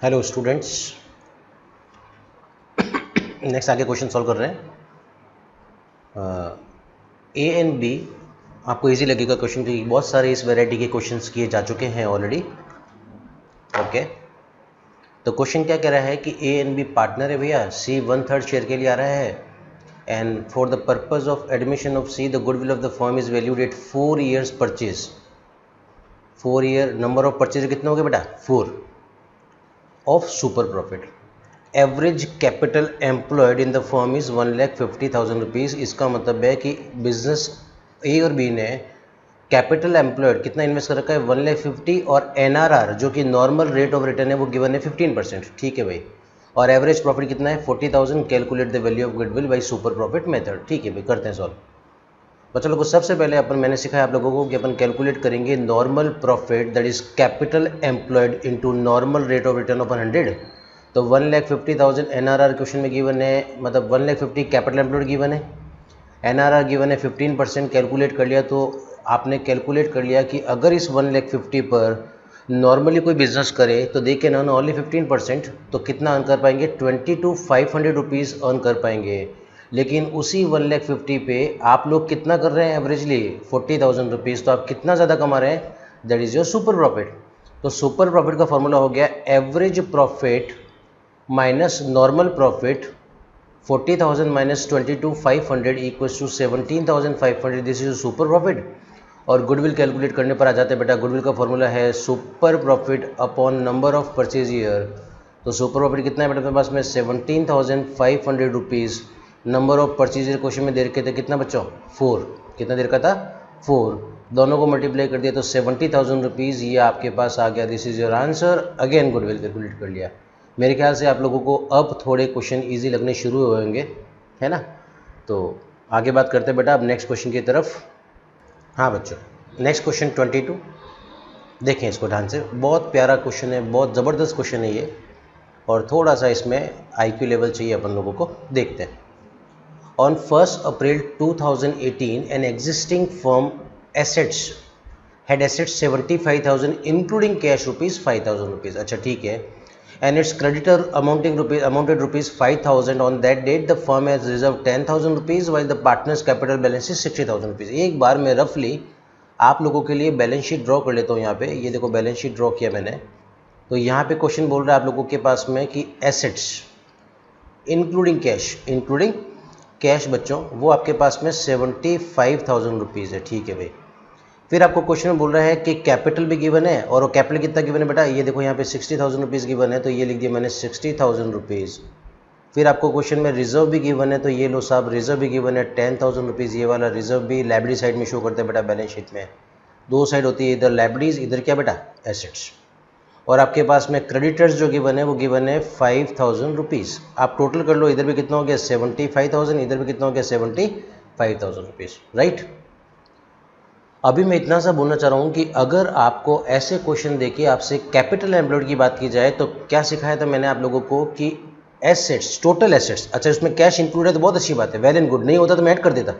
Hello students, next आगे question solve कर रहे हैं। ए एंड बी आपको इजी लगेगा क्वेश्चन, क्योंकि बहुत सारे इस वैरायटी के क्वेश्चंस किए जा चुके हैं ऑलरेडी। ओके, तो क्वेश्चन क्या कह रहा है कि ए एंड बी पार्टनर है भैया, सी 1/3 शेयर के लिए आ रहा है and for the purpose of admission of see the goodwill of the firm is valued at 4 years purchase. 4 year number of purchase कितने हो गए बेटा? 4 of super profit. Average capital employed in the firm is 1,50,000 rupees. इसका मतलब है कि business ए और B ने कैपिटल एम्प्लॉयड कितना इन्वेस्ट कर रखा है? 1,50,000 और एनआरआर जो कि नॉर्मल रेट ऑफ रिटर्न है वो गिवन है 15%। ठीक है भाई, और एवरेज प्रॉफिट कितना है? 40,000। Calculate the value of goodwill by super profit method. ठीक है भाई, करते हैं सॉल्व। बच्चों लोगों को सबसे पहले मैंने सिखाया आप लोगों को कि अपन कैलकुलेट करेंगे normal profit that is capital employed into normal rate of return of 100। तो 1,50,000 एनआरआर क्वेश्चन में गिवन है, मतलब 1,50,000 कैपिटल एम्प्लॉयड गिवन है, एनआरआर गिवन है 15%। कैलकुलेट कर लिया तो आपने कैलकुलेट कर लिया कि अगर इस 1,50,000 पर नॉर्मली कोई बिजनेस करे तो देखिए ना, ओनली 15%, तो कितना अर्न कर पाएंगे? 22,500 रुपीज़ अर्न कर पाएंगे। लेकिन उसी 1,50,000 पे आप लोग कितना कर रहे हैं एवरेजली? 40,000 रुपीज़। तो आप कितना ज़्यादा कमा रहे हैं? That is your super profit. तो सुपर प्रॉफिट का फॉर्मूला हो गया average profit minus normal profit. 40,000 minus 22,500 equals to 17,500। This is super profit. और गुडविल कैलकुलेट करने पर आ जाते हैं बेटा, गुडविल का फॉर्मूला है super profit upon number of purchase year. तो सुपर प्रॉफिट कितना है बेटा मेरे पास में? 17,500 rupees. Number of purchase year question में दे रखे थे कितना बच्चों? 4। कितना दे रखा था? 4। दोनों को मल्टीप्लाई कर दिया तो 70,000 रुपीज़ ये आपके पास आ गया। This is your answer. Again goodwill calculate कर लिया। मेरे ख्याल से आप लोगों को अब थोड़े क्वेश्चन इजी लगने शुरू होंगे, है ना? तो आगे बात करते हैं बेटा अब नेक्स्ट क्वेश्चन की तरफ। हाँ बच्चों, नेक्स्ट क्वेश्चन 22 देखें इसको ध्यान से। बहुत प्यारा क्वेश्चन है, बहुत ज़बरदस्त क्वेश्चन है ये, और थोड़ा सा इसमें IQ लेवल चाहिए अपन लोगों को। देखते हैं। On 1 April 2018 an existing firm assets had assets 75,000 including cash ₹5,000 rupees। अच्छा ठीक है। And its creditor amounted rupees 5,000 on that date. The firm has reserved 10,000 rupees while the partner's capital balance is 60,000 rupees। एक बार मैं रफली आप लोगों के लिए बैलेंस शीट ड्रॉ कर लेता हूँ। यहाँ पे ये देखो बैलेंस शीट ड्रॉ किया मैंने। तो यहाँ पे क्वेश्चन बोल रहा है आप लोगों के पास में कि एसेट्स इंक्लूडिंग कैश बच्चों वो आपके पास में 75,000 रुपीज़ है। ठीक है भाई। फिर आपको क्वेश्चन में बोल रहा है कि कैपिटल भी गिवन है, और वो कैपिटल कितना गिवन है बेटा? ये देखो यहाँ पे 60,000 रुपीज़ गिवन है, तो ये लिख दिया मैंने 60,000 रुपीज़। फिर आपको क्वेश्चन में रिजर्व भी गिवन है, तो ये लो साहब रिजर्व भी गिवन है 10,000 रुपीज़। ये वाला रिजर्व भी लाइब्रेरी साइड में शो करते हैं बेटा बैलेंस शीट में। दो साइड होती है, इधर लाइब्रेरीज इधर क्या बेटा? एसेट्स। और आपके पास में क्रेडिटर्स जो गिवन है वो गिवन है 5,000 रुपीज़। आप टोटल कर लो, इधर भी कितना हो गया? 75,000, इधर भी कितना हो गया? 75,000 रुपीज़। राइट। अभी मैं इतना सा बोलना चाह रहा हूँ कि अगर आपको ऐसे क्वेश्चन देके आपसे कैपिटल एम्प्लॉयड की बात की जाए तो क्या सिखाया था मैंने आप लोगों को कि एसेट्स, टोटल एसेट्स। अच्छा इसमें कैश इंक्लूड है तो बहुत अच्छी बात है, वेल एंड गुड। नहीं होता तो मैं ऐड कर देता।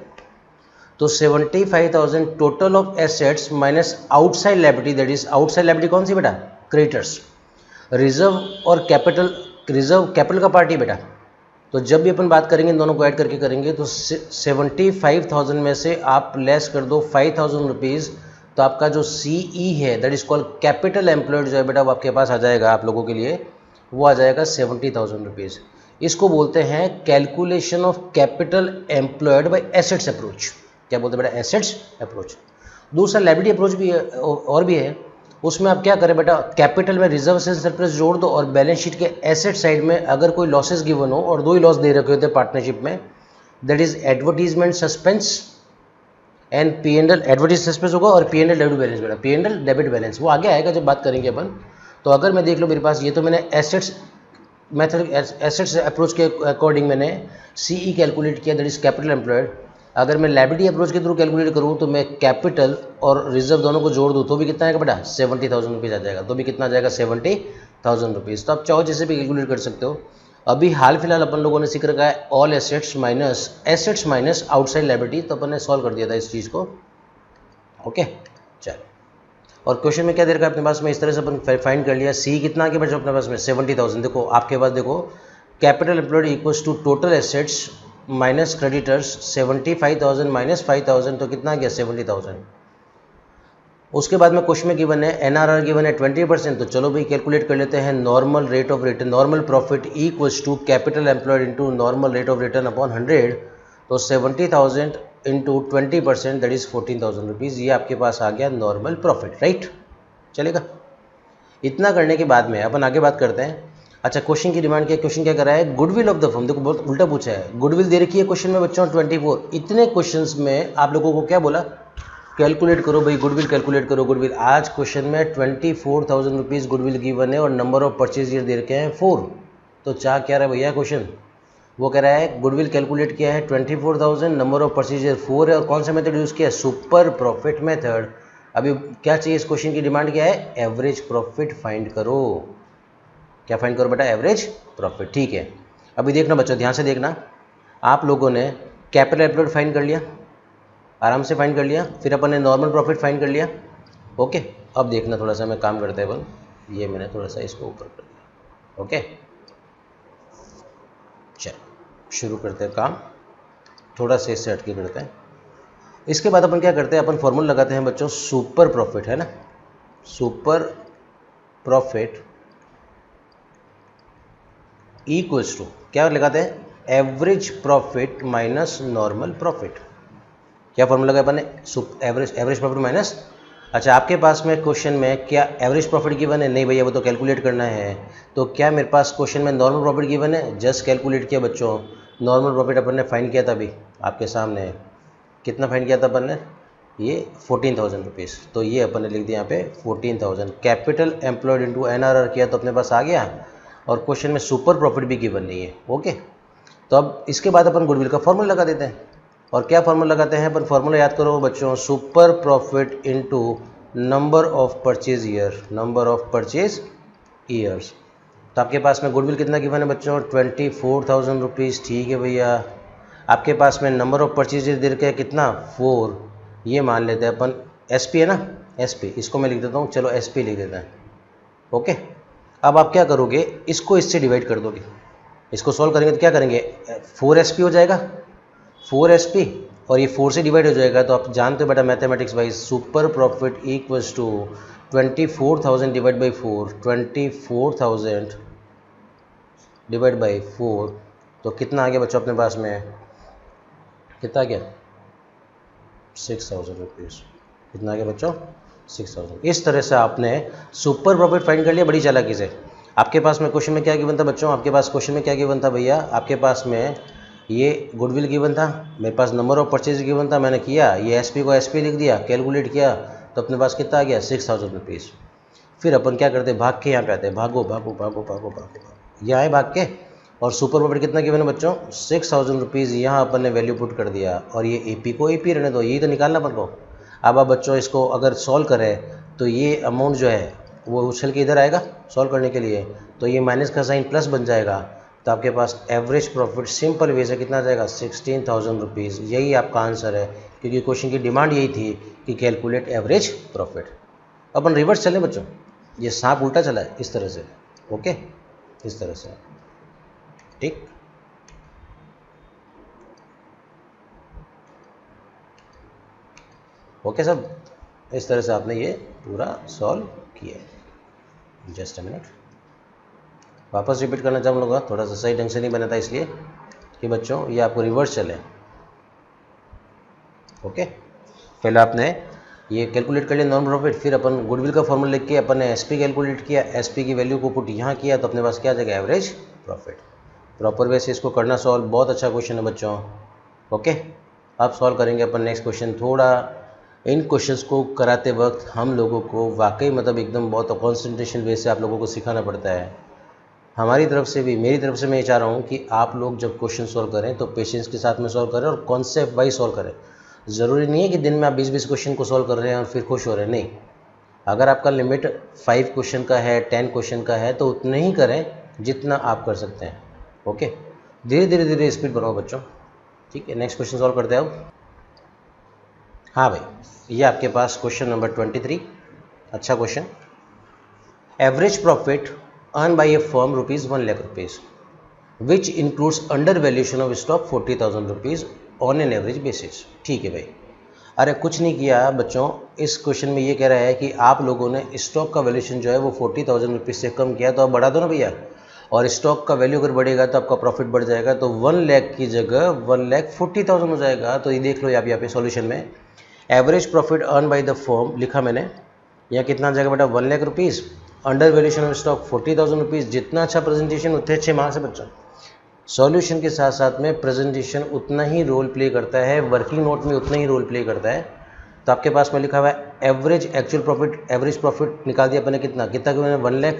तो 75,000 total of assets minus outside liability, that is outside liability कौन सी बेटा? क्रेडिटर्स। रिजर्व और कैपिटल, रिजर्व कैपिटल का पार्टी बेटा। तो जब भी अपन बात करेंगे इन दोनों को ऐड करके करेंगे तो 75,000 में से आप लेस कर दो 5,000 रुपीज़, तो आपका जो CE है that is called capital employed जो है बेटा वो आपके पास आ जाएगा आप लोगों के लिए, वो आ जाएगा 70,000 रुपीज़। इसको बोलते हैं calculation of capital employed by assets approach. क्या बोलते हैं बेटा? Assets approach. दूसरा लायबिलिटी अप्रोच भी है, और भी है। उसमें आप क्या करें बेटा? कैपिटल में रिजर्व से सरप्लस जोड़ दो, और बैलेंस शीट के एसेट साइड में अगर कोई लॉसेस गिवन हो, और दो ही लॉस दे रखे होते हैं पार्टनरशिप में, that is advertisement suspense and P&L। Advertise suspense होगा और P&L डेबिट बैलेंस बेटा, P&L डेबिट बैलेंस वो आगे आएगा जब बात करेंगे अपन। तो अगर मैं देख लो मेरे पास, ये तो मैंने एसेट्स मेथड, एसेट्स अप्रोच के अकॉर्डिंग मैंने CE कैलकुलेट किया, दैट इज कैपिटल एम्प्लॉयड। अगर मैं लायबिलिटी अप्रोच के थ्रू कैलकुलेट करूँ तो मैं कैपिटल और रिजर्व दोनों को जोड़ दूँ तो भी कितना आएगा बेटा? 70,000 रुपीज़ आ जाएगा। तो भी कितना आ जाएगा? 70,000 रुपीज़। तो आप चाहो जैसे भी कैलकुलेट कर सकते हो। अभी हाल फिलहाल अपन लोगों ने सीख रखा है all assets minus outside liability, तो अपन ने सॉल्व कर दिया था इस चीज़ को। ओके चलो और क्वेश्चन में क्या दे रखा है अपने पास में, इस तरह से अपन फाइंड कर लिया। सी कितना आगे बचा अपने पास में 70,000। देखो आपके पास देखो capital employed equals to total assets minus creditors 75,000 minus 5,000 तो कितना आ गया 70,000। उसके बाद में क्वेश्चन में गिवन है एनआरआर गिवन है 20%। तो चलो भाई कैलकुलेट कर लेते हैं normal rate of return, normal profit equals to capital employed into normal rate of return upon 100। तो 70,000 इंटू 20% दैट इज 14,000 रुपीज़। ये आपके पास आ गया नॉर्मल प्रॉफिट, राइट। चलेगा। इतना करने के बाद में अपन आगे बात करते हैं। अच्छा क्वेश्चन की डिमांड क्या, क्वेश्चन क्या कर रहा है, गुडविल ऑफ द फर्म। देखो बहुत उल्टा पूछा है, गुडविल दे रखी है क्वेश्चन में बच्चों 24। इतने क्वेश्चंस में आप लोगों को क्या बोला, कैलकुलेट करो भाई गुडविल, कैलकुलेट करो गुडविल। आज क्वेश्चन में 24,000 रुपीज़ गुडविल गिवन है और नंबर ऑफ परचेज ईयर दे रखे हैं 4। तो चाह क्या रहा है भैया क्वेश्चन, वो कह रहा है गुडविल कैलकुलेट किया है 24,000, नंबर ऑफ परचेज ईयर 4 है और कौन सा मेथड यूज़ किया है, सुपर प्रॉफिट मेथड। अभी क्या चाहिए इस क्वेश्चन की डिमांड क्या है, एवरेज प्रॉफिट फाइंड करो। क्या फाइंड करो बेटा, एवरेज प्रॉफिट। ठीक है, अभी देखना बच्चों ध्यान से देखना, आप लोगों ने कैपिटल एम्प्लॉयड फाइंड कर लिया, आराम से फाइंड कर लिया, फिर अपन ने नॉर्मल प्रॉफिट फाइंड कर लिया। ओके, अब देखना थोड़ा सा मैं काम करते हैं अपन, ये मैंने थोड़ा सा इसको ऊपर कर दिया। ओके चलो शुरू करते हैं काम, थोड़ा सा इससे हटके करते हैं। इसके बाद अपन क्या करते हैं, अपन फॉर्मूला लगाते हैं बच्चों सुपर प्रॉफिट, है ना। सुपर प्रॉफिट इक्वल्स टू क्या लगाते हैं, average profit minus normal profit. क्या फॉर्मूला लगाया अपन ने, एवरेज प्रॉफिट माइनस। अच्छा आपके पास में क्वेश्चन में क्या एवरेज प्रॉफिट गिवन है, नहीं भैया वो तो कैलकुलेट करना है। तो क्या मेरे पास क्वेश्चन में नॉर्मल प्रॉफिट गिवन है, जस्ट कैलकुलेट किया बच्चों। नॉर्मल प्रॉफिट अपन ने फाइंड किया था अभी आपके सामने, कितना फाइंड किया था अपन ने, ये 14,000 रुपीज़। तो ये अपन ने लिख दिया यहाँ पे 14,000। कैपिटल एम्प्लॉयड इंटू एनआरआर किया तो अपने पास आ गया, और क्वेश्चन में सुपर प्रॉफिट भी गिवन नहीं है। ओके, तो अब इसके बाद अपन गुडविल का फॉर्मूला लगा देते हैं। और क्या फॉर्मूला लगाते हैं अपन, फॉर्मूला याद करो बच्चों, super profit into number of purchase year, number of purchase years. तो आपके पास में गुडविल कितना गिवन है बच्चों, 24,000 रुपीज़। ठीक है भैया, आपके पास में नंबर ऑफ परचेज ईयर दे रखा है कितना 4, ये मान लेते हैं अपन एसपी है ना, एसपी, इसको मैं लिख देता हूँ, चलो एसपी लिख देते हैं। ओके, अब आप क्या करोगे, इसको इससे डिवाइड कर दोगे, इसको सॉल्व करेंगे तो क्या करेंगे, 4SP हो जाएगा, 4SP और ये 4 से डिवाइड हो जाएगा। तो आप जानते हो बेटा mathematics wise, super profit equals to 24,000 divide by 4, 24,000 divide by 4। तो कितना आ गया बच्चों अपने पास में, कितना आ गया 6,000 रुपीज़। कितना आ गया बच्चों 6,000। इस तरह से आपने सुपर प्रॉफिट फाइंड कर लिया बड़ी चालाकी से। आपके पास में क्वेश्चन में क्या गिवन था बच्चों, आपके पास क्वेश्चन में क्या गिवन था भैया, आपके पास में ये गुडविल गिवन था, मेरे पास नंबर ऑफ परचेज गिवन था, मैंने किया ये एसपी को एसपी लिख दिया, कैलकुलेट किया तो अपने पास कितना आ गया 6,000 रुपीज़। फिर अपन क्या करते हैं, भाग के यहाँ पे आते हैं, भागो भागो भागो भागो भागो, यहाँ आए भाग के, और सुपर प्रॉफिट कितना गिवन है बच्चों 6,000 रुपीज़। यहाँ अपन ने वैल्यू पुट कर दिया, और ये एपी को एपी रहने दो, यही तो निकालना अपन को। अब आप बच्चों इसको अगर सॉल्व करें तो ये अमाउंट जो है वो उछल के इधर आएगा सॉल्व करने के लिए, तो ये माइनस का साइन प्लस बन जाएगा। तो आपके पास एवरेज प्रॉफिट सिंपल वे से कितना आ जाएगा 16,000 रुपीज़। यही आपका आंसर है, क्योंकि क्वेश्चन की डिमांड यही थी कि कैलकुलेट एवरेज प्रॉफिट। अपन रिवर्स चलें बच्चों, ये सांप उल्टा चला है इस तरह से। ओके, इस तरह से, ठीक। ओके सब, इस तरह से आपने ये पूरा सॉल्व किया है। जस्ट अ मिनट, वापस रिपीट करना चाहूँगा, थोड़ा सा सही ढंग से नहीं बना था इसलिए कि बच्चों ये आपको रिवर्स चले। ओके, पहले आपने ये कैलकुलेट कर लिया नॉर्मल प्रॉफिट, फिर अपन गुडविल का फॉर्मूला लिख के अपन ने एसपी कैलकुलेट किया, एसपी की वैल्यू को पुट यहाँ किया तो अपने पास क्या आ जाएगा एवरेज प्रॉफिट। प्रॉपर वे से इसको करना सॉल्व, बहुत अच्छा क्वेश्चन है बच्चों। ओके, अब सॉल्व करेंगे अपन नेक्स्ट क्वेश्चन। थोड़ा इन क्वेश्चंस को कराते वक्त हम लोगों को वाकई मतलब एकदम बहुत कॉन्सेंट्रेशन वे से आप लोगों को सिखाना पड़ता है। हमारी तरफ से भी, मेरी तरफ से मैं ये चाह रहा हूँ कि आप लोग जब क्वेश्चन सॉल्व करें तो पेशेंस के साथ में सॉल्व करें और कॉन्सेप्ट वाइज सॉल्व करें। ज़रूरी नहीं है कि दिन में आप 20-20 क्वेश्चन को सॉल्व कर रहे हैं और फिर खुश हो रहे हैं, नहीं। अगर आपका लिमिट 5 क्वेश्चन का है, 10 क्वेश्चन का है तो उतने ही करें जितना आप कर सकते हैं। ओके, धीरे धीरे धीरे स्पीड बनाओ बच्चों, ठीक है। नेक्स्ट क्वेश्चन सॉल्व करते हैं अब। हाँ भाई, ये आपके पास क्वेश्चन नंबर 23 अच्छा question. Average profit earn by A firm ₹1 lakh which includes under valuation of stock 40,000 rupees on an average basis. ठीक है भाई, अरे कुछ नहीं किया बच्चों, इस क्वेश्चन में ये कह रहा है कि आप लोगों ने स्टॉक का वैल्यूएशन जो है वो 40,000 रुपीज़ से कम किया, तो आप बढ़ा दो ना भैया, और स्टॉक का वैल्यू अगर बढ़ेगा तो आपका प्रॉफिट बढ़ जाएगा, तो 1 लाख की जगह 1,40,000 हो जाएगा। तो ये देख लो आप यहाँ पे सॉल्यूशन में average profit earn by the firm लिखा मैंने, यहाँ कितना आ जाएगा बेटा 1 lakh rupees, under valuation of stock 40,000 rupees. जितना अच्छा प्रेजेंटेशन उतने अच्छे मार्क्स है बच्चों। सॉल्यूशन के साथ साथ में प्रेजेंटेशन उतना ही रोल प्ले करता है, वर्किंग नोट में उतना ही रोल प्ले करता है। तो आपके पास में लिखा हुआ है average actual profit, average profit निकाल दिया अपने कितना कि मैंने 1 lakh,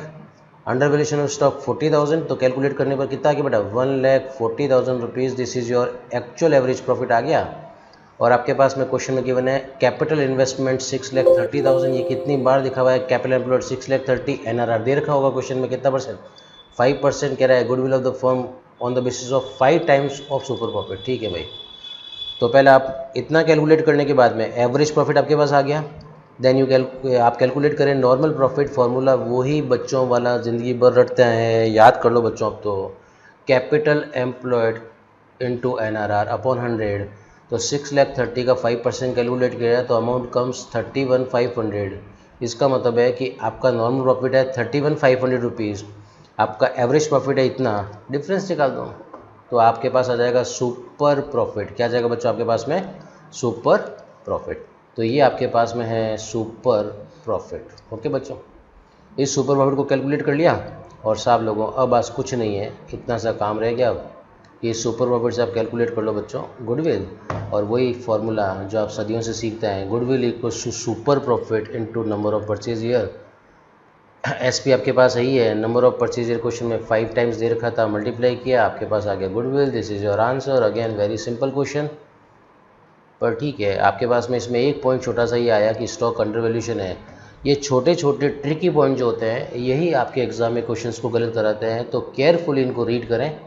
under valuation of stock 40,000, तो कैलकुलेट करने पर कितना आ गया बेटा 1,40,000 rupees. This is your actual average profit आ गया। और आपके पास में क्वेश्चन में गिवन है कैपिटल इन्वेस्टमेंट 6,30,000, ये कितनी बार लिखा हुआ है, कैपिटल एम्प्लॉयड 6,30,000, एनआरआर दे रखा होगा क्वेश्चन में कितना परसेंट, 5% कह रहा है, goodwill of the firm on the basis of 5 times of super profit. ठीक है भाई, तो पहले आप इतना कैलकुलेट करने के बाद में एवरेज प्रॉफिट आपके पास आ गया, देन आप कैलकुलेट करें नॉर्मल प्रॉफिट, फार्मूला वही बच्चों वाला ज़िंदगी भर रटते हैं, याद कर लो बच्चों। अब तो capital employed into NRR upon 100, तो 6,30,000 का 5% कैलकुलेट किया तो अमाउंट कम्स 31,500। इसका मतलब है कि आपका नॉर्मल प्रॉफिट है 31,500 रुपीज़, आपका एवरेज प्रॉफिट है इतना, डिफरेंस निकाल दो तो आपके पास आ जाएगा सुपर प्रॉफिट। क्या जाएगा बच्चों आपके पास में, सुपर प्रॉफिट। तो ये आपके पास में है सुपर प्रॉफिट। ओके बच्चों, इस सुपर प्रॉफिट को कैलकुलेट कर लिया और साहब लोगों अब बस कुछ नहीं है, इतना सा काम रह गया। अब ये सुपर प्रॉफिट से आप कैलकुलेट कर लो बच्चों गुडविल, और वही फार्मूला जो आप सदियों से सीखते हैं, goodwill equals to super profit into number of purchase year. SP आपके पास यही है, number of purchase year question में 5 टाइम्स दे रखा था, मल्टीप्लाई किया, आपके पास आ गया goodwill. This is your answer. Again very simple question, पर ठीक है आपके पास में इसमें एक पॉइंट छोटा सा ही आया कि स्टॉक अंडर वैल्यूएशन है। ये छोटे छोटे ट्रिकी पॉइंट जो होते हैं यही आपके एग्जाम में क्वेश्चंस को गलत कराते हैं, तो केयरफुली इनको रीड करें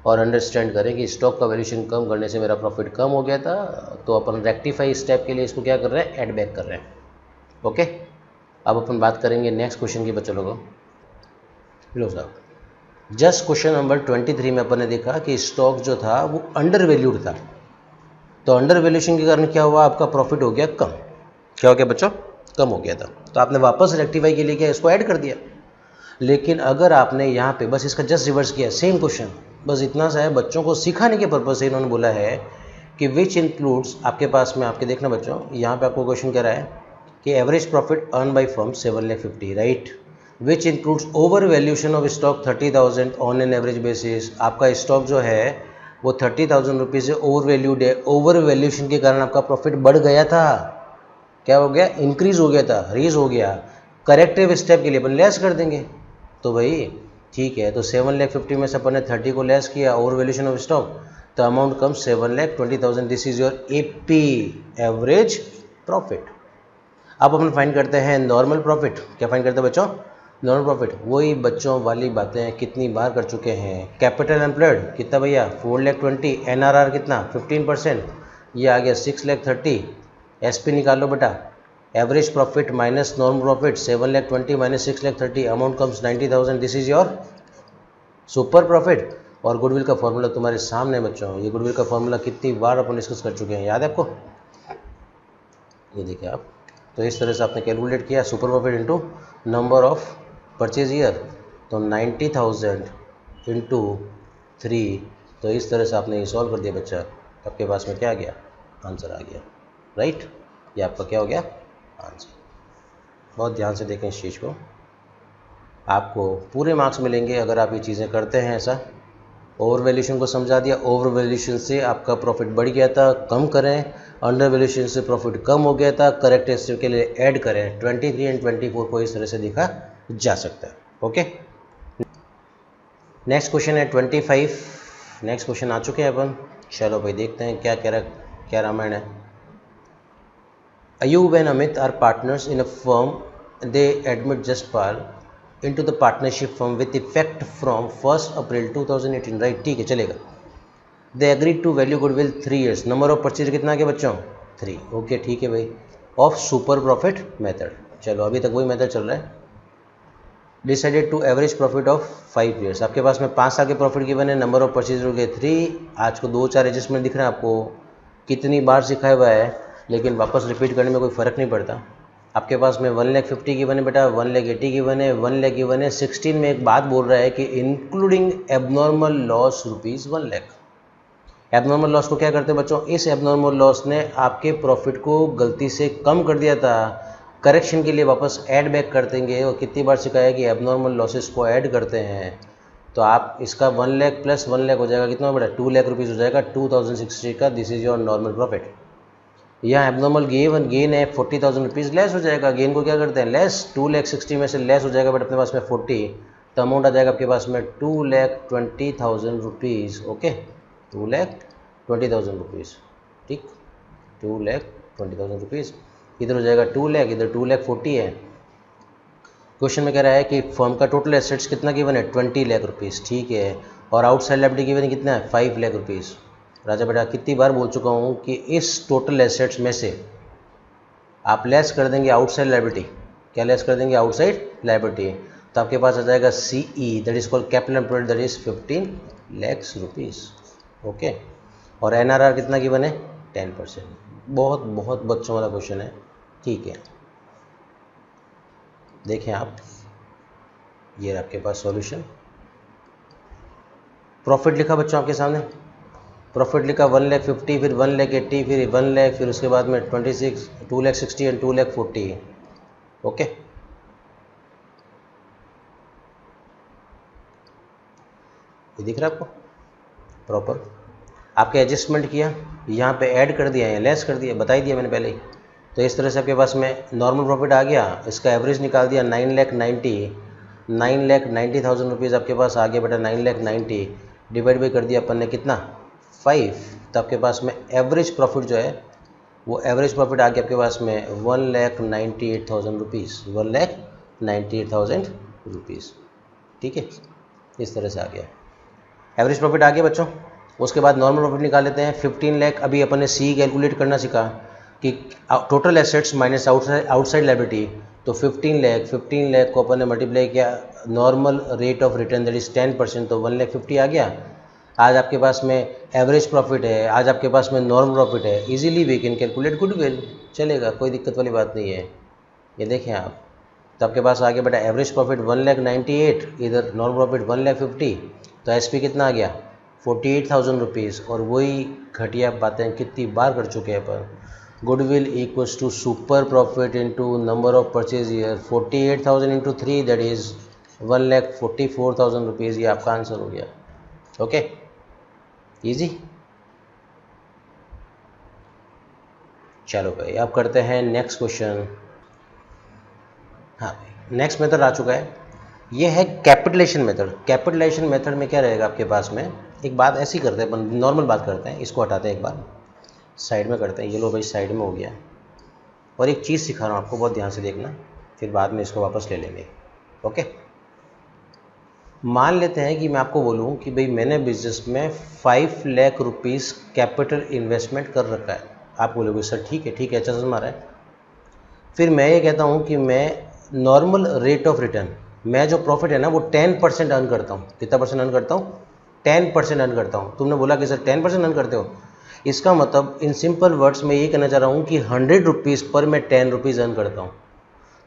और अंडरस्टैंड करें कि स्टॉक का वैल्यूएशन कम करने से मेरा प्रॉफिट कम हो गया था, तो अपन रेक्टिफाई स्टेप के लिए इसको क्या कर रहे हैं, ऐड बैक कर रहे हैं। ओके, अब अपन बात करेंगे नेक्स्ट क्वेश्चन की बच्चों लोगों। लो साहब, जस्ट क्वेश्चन नंबर 23 में अपन ने देखा कि स्टॉक जो था वो अंडर वैल्यूड था, तो अंडर वैल्यूएशन के कारण क्या हुआ, आपका प्रॉफिट हो गया कम। क्या हो गया बच्चों, कम हो गया था, तो आपने वापस रेक्टिफाई के लिए क्या इसको ऐड कर दिया। लेकिन अगर आपने यहाँ पे बस इसका जस्ट रिवर्स किया, सेम क्वेश्चन, बस इतना सा है, बच्चों को सिखाने के पर्पज से इन्होंने बोला है कि विच इंक्लूड्स, आपके पास में आपके देखना बच्चों, यहाँ पे आपको क्वेश्चन कह रहा है कि average profit earn by firm 7,50,000, right, which includes over valuation of stock 30,000 on an average basis. आपका स्टॉक जो है वो 30,000 रुपीज़ से ओवर वैल्यूड है, ओवर वैल्यूएशन के कारण आपका प्रॉफिट बढ़ गया था, क्या हो गया, इंक्रीज हो गया था, रेज हो गया। करेक्टिव स्टेप के लिए अपन लेस कर देंगे, तो भाई ठीक है, तो 7,50,000 में से अपन ने 30 को लेस किया, ओवर वैल्यूएशन ऑफ स्टॉक, तो amount come 7,20,000। This is your AP, average profit. अब अपन फाइंड करते हैं नॉर्मल प्रॉफिट। क्या फाइंड करते हैं बच्चों, नॉर्मल प्रॉफिट, वही बच्चों वाली बातें कितनी बार कर चुके हैं। कैपिटल एम्प्लॉयड कितना भैया 4,20,000, एनआरआर कितना 15%, ये आ गया 6,30,000। एसपी निकालो बेटा, average profit minus normal profit 7,20,000 minus 6,30,000, amount comes 90,000। This is your super profit. और गुडविल का फॉर्मूला तुम्हारे सामने बच्चों, ये गुडविल का फॉर्मूला कितनी बार अपन डिस्कस कर चुके हैं, याद है आपको, ये देखिए आप। तो इस तरह से आपने कैलकुलेट किया super profit into number of purchase year, तो 90,000 इंटू 3, तो इस तरह से आपने ये सॉल्व कर दिया बच्चा, आपके पास में क्या आ गया, आंसर आ गया, राइट, ये आपका क्या हो गया, आंसर। बहुत ध्यान से देखें इस चीज़ को, आपको पूरे मार्क्स मिलेंगे अगर आप ये चीज़ें करते हैं। ऐसा ओवर वैल्यूएशन को समझा दिया, ओवर वैल्यूएशन से आपका प्रॉफिट बढ़ गया था, कम करें, अंडर वैल्यूएशन से प्रॉफिट कम हो गया था, करेक्ट स्टेप के लिए ऐड करें। 23 एंड 24 को इस तरह से देखा जा सकता है। ओके, नेक्स्ट क्वेश्चन है 25। नेक्स्ट क्वेश्चन आ चुके हैं अपन, चलो भाई देखते हैं क्या कह रहा, क्या रामायण है। Ayub and Amit are partners in a firm, they admit Jaspal into the partnership firm with effect from 1st April 2018, right, ठीक है चलेगा। दे agreed to value goodwill 3 years, number of purchase कितना आ गया बच्चों 3, ओके ठीक है भाई, ऑफ सुपर प्रॉफिट मेथड, चलो अभी तक वही मेथड चल रहा है। Decided to average profit of 5 years, आपके पास में 5 साल के प्रॉफिट गिवन है, नंबर ऑफ परचेज हो गए 3। आज को 2-4 एडजस्टमेंट दिख रहा है आपको, कितनी बार सिखाया हुआ है लेकिन वापस रिपीट करने में कोई फ़र्क नहीं पड़ता। आपके पास में 1,50,000 गिवन है बेटा, 1,80,000 गिवन है, 1,00,000 गिवन है। 16 में एक बात बोल रहा है कि including abnormal loss rupees 1,00,000। Abnormal loss को क्या करते हैं बच्चों, इस एबनॉर्मल लॉस ने आपके प्रॉफिट को गलती से कम कर दिया था, करेक्शन के लिए वापस ऐड बैक कर देंगे। और कितनी बार सिखाया कि एबनॉर्मल लॉसेस को ऐड करते हैं, तो आप इसका 1,00,000 प्लस 1,00,000 हो जाएगा कितना बेटा, 2,00,000 रुपीज़ हो जाएगा 2060 का। This is your normal profit. यहाँ एबनॉर्मल गेन है 40,000 रुपीज़, लेस हो जाएगा। गेन को क्या करते हैं, लेस, 2,60,000 में से लेस हो जाएगा बट अपने पास में 40, तो अमाउंट आ जाएगा आपके पास में 2,20,000 रुपीज़। ओके, 2,20,000 रुपीज़, ठीक, 2,20,000 रुपीज़। इधर हो जाएगा 2,00,000, इधर 2,40,000 है। क्वेश्चन में कह रहा है कि फर्म का टोटल एसेट्स कितना गिवन है, 20,00,000 रुपीज़, ठीक है। और आउटसाइड लायबिलिटी गिवन कितना है, 5,00,000 रुपीज़। राजा बेटा कितनी बार बोल चुका हूँ कि इस टोटल एसेट्स में से आप लेस कर देंगे आउटसाइड लायबिलिटी। क्या लेस कर देंगे, आउटसाइड लायबिलिटी, तो आपके पास आ जाएगा CE, that is called capital employed, that is 15,00,000 rupees. Okay, और NRR कितना गिवन है, 10%। बहुत बहुत बच्चों वाला क्वेश्चन है, ठीक है। देखें आप, ये आपके पास सॉल्यूशन। प्रॉफिट लिखा बच्चों आपके सामने, प्रॉफिट लिखा 1,50,000, फिर 1,80,000, फिर 1,00,000, फिर उसके बाद में 2,60,000 एंड 2,40,000। ओके, ये दिख रहा है आपको प्रॉपर। आपके एडजस्टमेंट किया, यहाँ पे ऐड कर दिया है, लेस कर दिया, बता ही दिया मैंने पहले ही। तो इस तरह से आपके पास में नॉर्मल प्रॉफिट आ गया, इसका एवरेज निकाल दिया 9,90,000 रुपीज़ आपके पास आ गया बेटा। 9,90,000 डिवाइड बाई कर दिया अपन ने कितना, 5, तो आपके पास में एवरेज प्रॉफिट जो है वो एवरेज प्रॉफिट आ गया आपके पास में 1,98,000 रुपीज़, 1,98,000 रुपीज़, ठीक है। इस तरह से आ गया एवरेज प्रॉफिट आ गया बच्चों। उसके बाद नॉर्मल प्रॉफिट निकाल लेते हैं 15,00,000। अभी अपन ने C कैलकुलेट करना सीखा कि total assets minus outside liability, तो 15,00,000 को अपन ने मल्टीप्लाई किया normal rate of return that is 10%, तो 1,50,000 आ गया। आज आपके पास में एवरेज प्रॉफिट है, आज आपके पास में नॉर्मल प्रॉफिट है, easily we can calculate goodwill, चलेगा, कोई दिक्कत वाली बात नहीं है। ये देखें आप, तो आपके पास आ गया बेटा एवरेज प्रॉफिट 1,98,000, इधर नॉर्मल प्रॉफिट 1,50,000, तो SP कितना आ गया 48,000 रुपीज़। और वही घटिया बातें कितनी बार कर चुके हैं अपन, goodwill equals to super profit into number of purchase year, 48,000 into 3 that is 1,44,000 rupees. ये आपका आंसर हो गया। Okay, easy. चलो भाई अब करते हैं नेक्स्ट क्वेश्चन। हाँ, नेक्स्ट मेथड आ चुका है, ये है कैपिटलाइजेशन मेथड। कैपिटलाइजेशन मेथड में क्या रहेगा आपके पास में, एक बात ऐसी करते हैं अपन, नॉर्मल बात करते हैं, इसको हटाते हैं एक बार, साइड में करते हैं। ये लो भाई साइड में हो गया। और एक चीज़ सिखा रहा हूँ आपको, बहुत ध्यान से देखना, फिर बाद में इसको वापस ले लेंगे। ओके, मान लेते हैं कि मैं आपको बोलूँ कि भाई मैंने बिजनेस में 5,00,000 रुपीज़ कैपिटल इन्वेस्टमेंट कर रखा है। आप बोलोगे सर ठीक है अच्छा समझ रहा है। फिर मैं ये कहता हूँ कि मैं नॉर्मल रेट ऑफ रिटर्न, मैं जो प्रॉफिट है ना वो 10% अर्न करता हूँ। कितना परसेंट अर्न करता हूँ, 10% अर्न करता हूँ। तुमने बोला कि सर 10% अर्न करते हो, इसका मतलब इन सिंपल वर्ड्स में ये कहना चाह रहा हूँ कि 100 रुपीज़ पर मैं 10 रुपीज़ अर्न करता हूँ।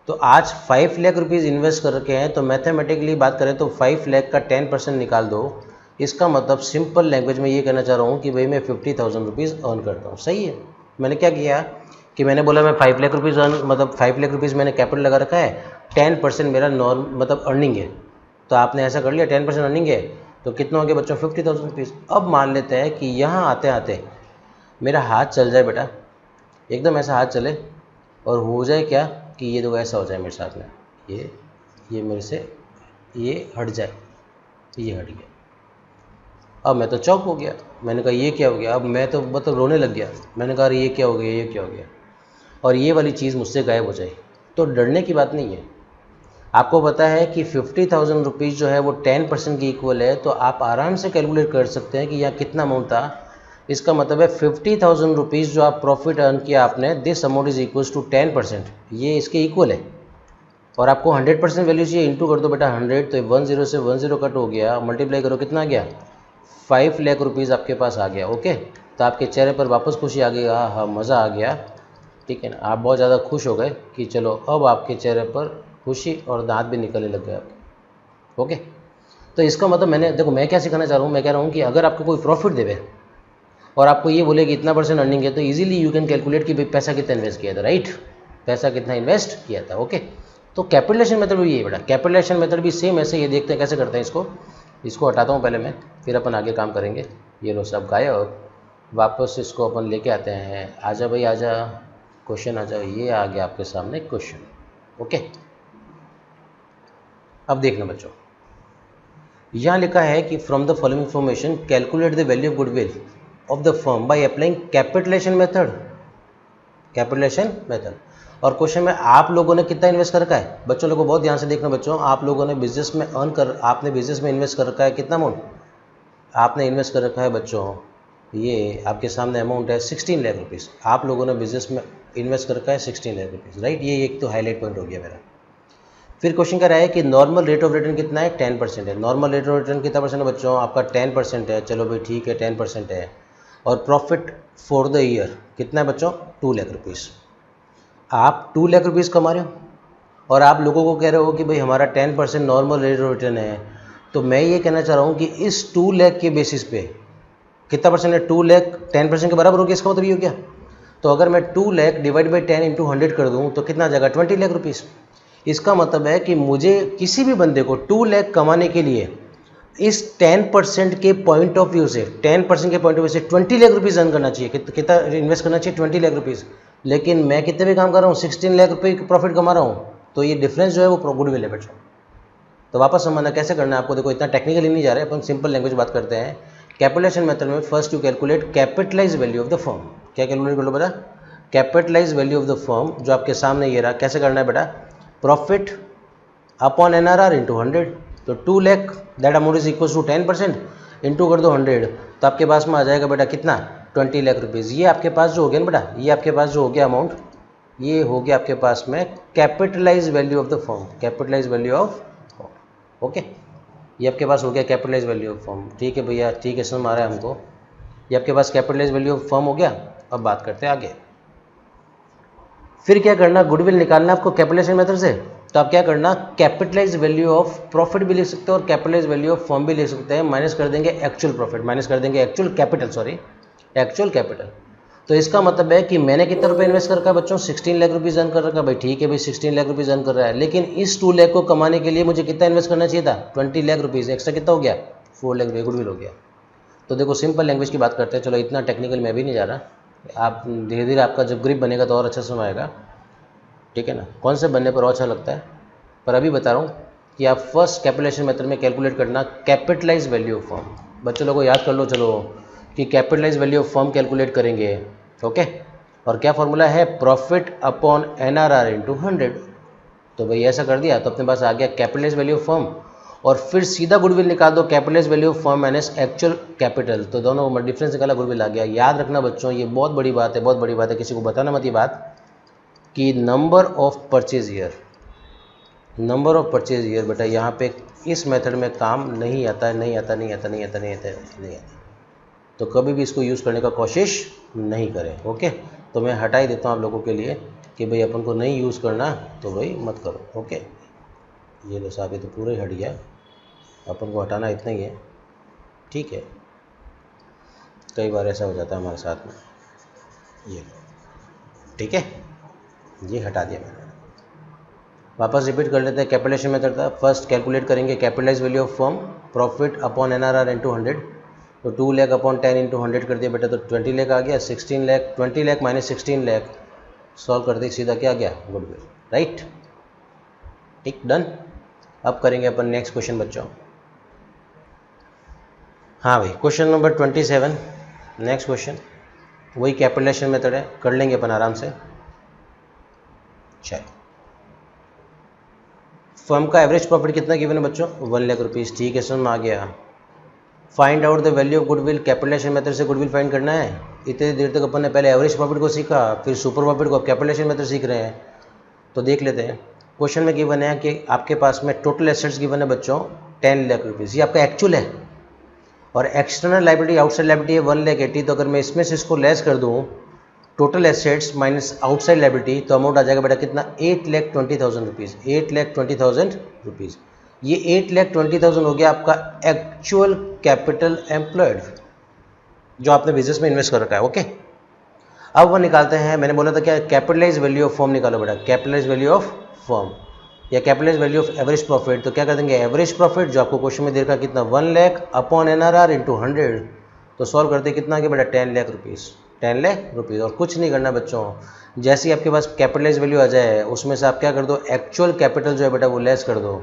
तो आज 5,00,000 रुपीज़ इन्वेस्ट कर रखे हैं, तो मैथमेटिकली बात करें तो 5,00,000 का 10% निकाल दो। इसका मतलब सिंपल लैंग्वेज में ये कहना चाह रहा हूँ कि भाई मैं 50,000 रुपीज़ अर्न करता हूँ। सही है। मैंने क्या किया कि मैंने बोला मैं 5,00,000 रुपीज़ अर्न, मतलब 5,00,000 रुपीज़ मैंने कैपिटल लगा रखा है, 10% मेरा नॉर्म मतलब अर्निंग है। तो आपने ऐसा कर लिया, 10% अर्निंग है, तो कितना हो गया बच्चों 50,000 रुपीज़। अब मान लेते हैं कि यहाँ आते आते मेरा हाथ चल जाए बेटा, एकदम ऐसा हाथ चले और हो जाए क्या कि ये तो ऐसा हो जाए मेरे साथ में, ये मेरे से ये हट जाए, ये हट गया। अब मैं तो चौंक हो गया, मैंने कहा ये क्या हो गया। अब मैं तो मतलब रोने लग गया, मैंने कहा ये क्या हो गया, ये क्या हो गया, और ये वाली चीज़ मुझसे गायब हो जाए। तो डरने की बात नहीं है। आपको पता है कि 50,000 रुपीज़ जो है वो 10% की इक्वल है, तो आप आराम से कैलकुलेट कर सकते हैं कि यहाँ कितना अमाउंट था। इसका मतलब है 50,000 रुपीज़ जो आप प्रॉफिट अर्न किया आपने, this amount is equals to 10%, ये इसके इक्वल है। और आपको 100% वैल्यू चाहिए, इंटू कर दो बेटा 100, तो 10 से 10 कट हो गया, मल्टीप्लाई करो कितना आ गया 5 लाख रुपीज़ आपके पास आ गया। ओके, तो आपके चेहरे पर वापस खुशी आ गई, हाँ मज़ा आ गया, ठीक है ना, आप बहुत ज़्यादा खुश हो गए कि चलो अब आपके चेहरे पर खुशी और दांत भी निकलने लग गए आपके। ओके, तो इसका मतलब मैंने देखो मैं क्या सिखाना चाह रहा हूँ, मैं कह रहा हूँ कि अगर आपको कोई प्रॉफिट देवे और आपको ये बोले कि इतना % अर्निंग है, तो इजीली यू कैन कैलकुलेट कि भाई पैसा कितना इन्वेस्ट किया था, राइट, पैसा कितना इन्वेस्ट किया था। ओके, तो कैपिटलेशन मेथड भी ये बेटा, कैपिटलेशन मेथड भी सेम ऐसे, ये देखते हैं कैसे करते हैं इसको हटाता हूँ पहले मैं, फिर अपन आगे काम करेंगे। ये लो सब गायब, वापस इसको अपन लेके आते हैं, आजा भाई आजा, क्वेश्चन आ जाओ, ये आ गया आपके सामने क्वेश्चन। ओके, अब देखना बच्चों, यहाँ लिखा है कि from the following information calculate the value of goodwill of the firm by applying capitalisation method, capitalisation method. और क्वेश्चन में आप लोगों ने कितना इन्वेस्ट कर रखा है बच्चों, लोगों बहुत ध्यान से देखना बच्चों, आप लोगों ने बिजनेस में आपने बिजनेस में इन्वेस्ट कर रखा है कितना अमाउंट आपने इन्वेस्ट कर रखा है बच्चों, ये आपके सामने अमाउंट है 16 लाख रुपीज़, आप लोगों ने बिजनेस में इन्वेस्ट कर रखा है 16 लाख रुपीज़, राइट, ये एक तो हाईलाइट पॉइंट हो गया मेरा। फिर क्वेश्चन कह रहा है कि नॉर्मल रेट ऑफ रिटर्न कितना है, 10% है। नॉर्मल रेट ऑफ रिटर्न कितना परसेंट है बच्चों, आपका 10% है, चलो भाई ठीक है 10% है। और प्रॉफिट फॉर द ईयर कितना है बच्चों, 2 लाख रुपीज़। आप 2 लाख रुपीज़ कमा रहे हो और आप लोगों को कह रहे हो कि भाई हमारा 10% नॉर्मल रेट ऑफ रिटर्न है, तो मैं ये कहना चाह रहा हूँ कि इस 2 लाख के बेसिस पे कितना परसेंट है, 2 लाख 10% के बराबर हो गया, इसका मतलब ये हो गया। तो अगर मैं 2 लाख डिवाइड बाई 10 इंटू 100 कर दूँ तो कितना आ जाएगा 20 लाख रुपीज़। इसका मतलब है कि मुझे किसी भी बंदे को 2 लाख कमाने के लिए इस 10% के पॉइंट ऑफ व्यू से 10% के पॉइंट ऑफ व्यू से 20 लाख रुपीज़ अर्न करना चाहिए, कितना इन्वेस्ट करना चाहिए 20 लाख रुपीज़। लेकिन मैं कितने भी काम कर रहा हूँ 16 लाख रुपये प्रॉफिट कमा रहा हूँ, तो ये डिफरेंस जो है वो गुडविल है बच्चों। तो वापस समझना कैसे करना है आपको, देखो इतना टेक्निकली नहीं जा रहे, अपन सिंपल लैंग्वेज बात करते हैं। कैपिटलेशन मेथड में first you calculate capitalise value of the firm, क्या कैलकुलेट कर लो बेटा, capitalise value of the firm, जो आपके सामने ये रहा, कैसे करना है बेटा, प्रॉफिट अपॉन NRR इंटू 100, तो 2 lakh that amount is equal to 10%, into कर दो 100, तो आपके पास में आ जाएगा बेटा कितना 20 लाख रुपीज़। ये आपके पास जो हो गया ना बेटा, ये आपके पास जो हो गया अमाउंट, ये हो गया आपके पास में capitalise value of the firm, capitalise value of firm. Okay, ये आपके पास हो गया कैपिटलाइज वैल्यू ऑफ फर्म, ठीक है भैया, ठीक है समझ आ रहा है हमको, ये आपके पास कैपिटलाइज वैल्यू ऑफ फर्म हो गया। अब बात करते हैं आगे, फिर क्या करना, गुडविल निकालना आपको कैपिटलेशन मेथड से, तो आप क्या करना, कैपिटलाइज वैल्यू ऑफ प्रॉफिट भी लिख सकते हो और कैपिटलाइज वैल्यू ऑफ फर्म भी लिख सकते हैं, माइनस कर देंगे एक्चुअल प्रॉफिट, माइनस कर देंगे actual capital, sorry actual capital. तो इसका मतलब है कि मैंने कितना रुपये इन्वेस्ट कर रखा है बच्चों, 16 लाख रुपीज़ अर्न कर रखा है, भाई ठीक है भाई 16 लाख रुपीज़ अर्न कर रहा है, लेकिन इस 2 लाख को कमाने के लिए मुझे कितना इन्वेस्ट करना चाहिए था 20 लाख रुपीज़, एक्स्ट्रा कितना हो गया 4 लाख रुपये गुडविल हो गया। तो देखो सिंपल लैंग्वेज की बात करते हैं, चलो इतना टेक्निकल मैं भी नहीं जा रहा, आप धीरे धीरे आपका जब ग्रिप बनेगा तो और अच्छा समझ आएगा, ठीक है ना, कौन से बनने पर और अच्छा लगता है। पर अभी बता रहा हूँ कि आप फर्स्ट कैपिटलेशन मेथड में कैलकुलेट करना कैपिटलाइज वैल्यू ऑफ फर्म, बच्चों लोगों को याद कर लो चलो कि capitalise value of firm calculate करेंगे। ओके, और क्या फॉर्मूला है, प्रॉफिट अपॉन NRR इंटू 100, तो भाई ऐसा कर दिया तो अपने पास आ गया कैपिटलाइज वैल्यू ऑफ फर्म, और फिर सीधा गुडविल निकाल दो, capitalise value of firm minus actual capital, तो दोनों डिफरेंस निकाला गुडविल आ गया। याद रखना बच्चों, ये बहुत बड़ी बात है, बहुत बड़ी बात है, किसी को बताना मत ये बात कि number of purchase year, number of purchase year बेटा यहाँ पे इस मेथड में काम नहीं आता है, नहीं आता, नहीं आता, नहीं आता, नहीं आता, नहीं आता, तो कभी भी इसको यूज़ करने का कोशिश नहीं करें। ओके, तो मैं हटा ही देता हूँ आप लोगों के लिए कि भाई अपन को नहीं यूज़ करना तो भाई मत करो। ओके, ये लो साहब, ये तो पूरा ही हट गया, अपन को हटाना इतना ही है, ठीक है, कई बार ऐसा हो जाता है हमारे साथ में, ये लो ठीक है, ये हटा दिया मैंने। वापस रिपीट कर लेते हैं, कैपिटलेशन मेथड था, फर्स्ट कैलकुलेट करेंगे capitalise value of firm, profit upon NRR into 100, तो 2 लाख अपॉन 10 इंटू 100 कर दिया बेटा, तो 20 लाख आ गया, 16 लाख 20 लाख माइनस 16 लाख सॉल्व कर दी, सीधा क्या आ गया गुडविल, राइट, ठीक, डन। अब करेंगे अपन नेक्स्ट क्वेश्चन बच्चों। हाँ भाई, क्वेश्चन नंबर 27, नेक्स्ट क्वेश्चन, वही कैपिटलेशन मेथड है, कर लेंगे अपन आराम से। चलो, फर्म का एवरेज प्रॉफिट कितना गिवन है बच्चों, 1 लाख रुपीज़, ठीक है समझ में आ गया। Find out the value of goodwill, capitalisation method से गुडविल फाइंड करना है। इतनी देर तक अपन ने पहले एवरेज प्रॉफिट को सीखा, फिर सुपर प्रॉफिट को, अब कैपिटलेशन मेथड सीख रहे हैं, तो देख लेते हैं। क्वेश्चन में गिवन है कि आपके पास में टोटल एसेट्स गिवन है बच्चों 10 लाख रुपीज़, ये आपका एक्चुअल है, और एक्सटर्नल लाइबिलिटी आउटसाइड लाइबिलिटी है 1,80,000। तो अगर मैं इसमें से इसको लेस कर दूँ total assets minus outside liability, तो अमाउंट आ जाएगा बेटा कितना 8,20,000 रुपीज़, 8,20,000 रुपीज़। ये 8,20,000 हो गया आपका एक्चुअल कैपिटल एम्प्लॉयड जो आपने बिजनेस में इन्वेस्ट कर रखा है। ओके, अब वो निकालते हैं, मैंने बोला था क्या कैपिटलाइज वैल्यू ऑफ फर्म निकालो बेटा, कैपिटलाइज वैल्यू ऑफ फर्म या capitalise value of average profit. तो क्या कर देंगे एवरेज प्रॉफिट जो आपको क्वेश्चन में दे रखा है कितना 1 लाख अपॉन NRR इंटू 100, तो सॉल्व करते कितना आ गया बेटा 10 लाख रुपीज़, 10 लाख रुपीज़। और कुछ नहीं करना बच्चों, जैसे ही आपके पास कैपिटलाइज वैल्यू आ जाए उसमें से आप क्या कर दो एक्चुअल कैपिटल जो है बेटा वो लेस कर दो,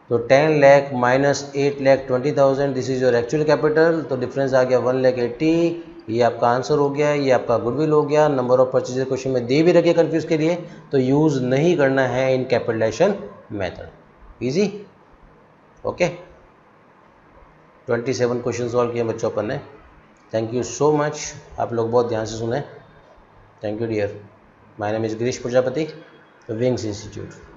तो 10 lakh minus 8,20,000 this is your actual capital, तो डिफरेंस आ गया 1,80,000। ये आपका आंसर हो गया, ये आपका गुडविल हो गया। नंबर ऑफ परचेज क्वेश्चन में दे भी रखे कंफ्यूज के लिए, तो यूज़ नहीं करना है in capitalisation method, easy. Okay, 27 question solve किए बच्चों अपन ने। थैंक यू सो मच, आप लोग बहुत ध्यान से सुने। Thank you dear. My name is Girish Prajapati, Wings institute.